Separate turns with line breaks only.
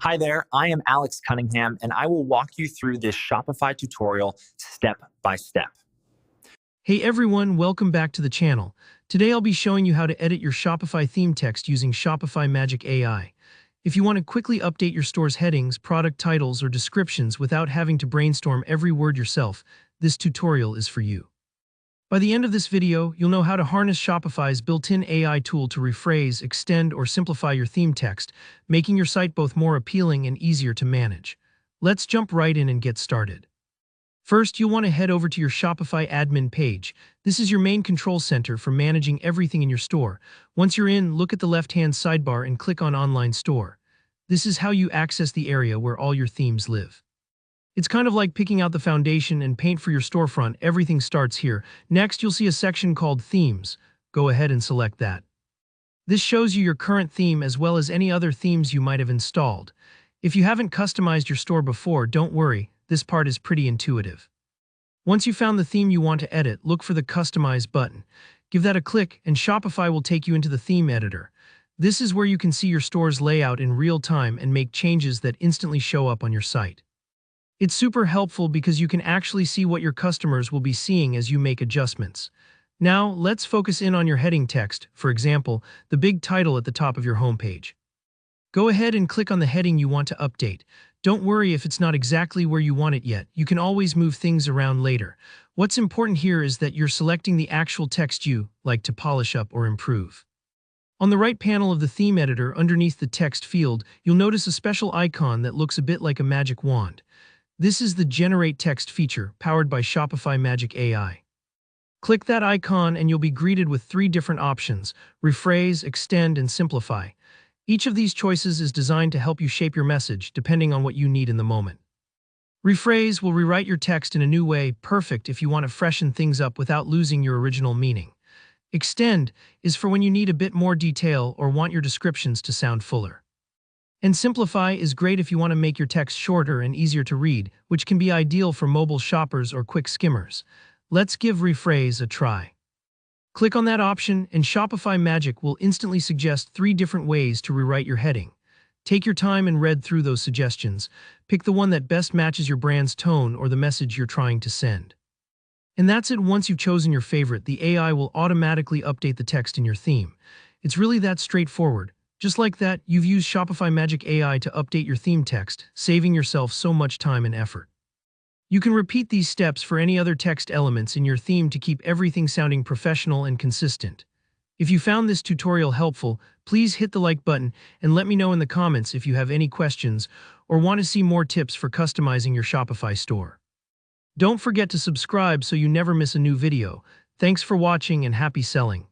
Hi there, I am Alex Cunningham, and I will walk you through this Shopify tutorial step by step.
Hey everyone, welcome back to the channel. Today I'll be showing you how to edit your Shopify theme text using Shopify Magic AI. If you want to quickly update your store's headings, product titles, or descriptions without having to brainstorm every word yourself, this tutorial is for you. By the end of this video, you'll know how to harness Shopify's built-in AI tool to rephrase, extend, or simplify your theme text, making your site both more appealing and easier to manage. Let's jump right in and get started. First, you'll want to head over to your Shopify Admin page. This is your main control center for managing everything in your store. Once you're in, look at the left-hand sidebar and click on Online Store. This is how you access the area where all your themes live. It's kind of like picking out the foundation and paint for your storefront. Everything starts here. Next, you'll see a section called Themes. Go ahead and select that. This shows you your current theme as well as any other themes you might have installed. If you haven't customized your store before, don't worry. This part is pretty intuitive. Once you've found the theme you want to edit, look for the Customize button. Give that a click, and Shopify will take you into the theme editor. This is where you can see your store's layout in real time and make changes that instantly show up on your site. It's super helpful because you can actually see what your customers will be seeing as you make adjustments. Now, let's focus in on your heading text, for example, the big title at the top of your homepage. Go ahead and click on the heading you want to update. Don't worry if it's not exactly where you want it yet. You can always move things around later. What's important here is that you're selecting the actual text you like to polish up or improve. On the right panel of the theme editor, underneath the text field, you'll notice a special icon that looks a bit like a magic wand. This is the Generate Text feature, powered by Shopify Magic AI. Click that icon and you'll be greeted with 3 different options: rephrase, extend, and simplify. Each of these choices is designed to help you shape your message, depending on what you need in the moment. Rephrase will rewrite your text in a new way, perfect if you want to freshen things up without losing your original meaning. Extend is for when you need a bit more detail or want your descriptions to sound fuller. And simplify is great if you want to make your text shorter and easier to read, which can be ideal for mobile shoppers or quick skimmers. Let's give rephrase a try. Click on that option, and Shopify Magic will instantly suggest 3 different ways to rewrite your heading. Take your time and read through those suggestions. Pick the one that best matches your brand's tone or the message you're trying to send. And that's it. Once you've chosen your favorite, the AI will automatically update the text in your theme. It's really that straightforward. Just like that, you've used Shopify Magic AI to update your theme text, saving yourself so much time and effort. You can repeat these steps for any other text elements in your theme to keep everything sounding professional and consistent. If you found this tutorial helpful, please hit the like button and let me know in the comments if you have any questions or want to see more tips for customizing your Shopify store. Don't forget to subscribe so you never miss a new video. Thanks for watching and happy selling.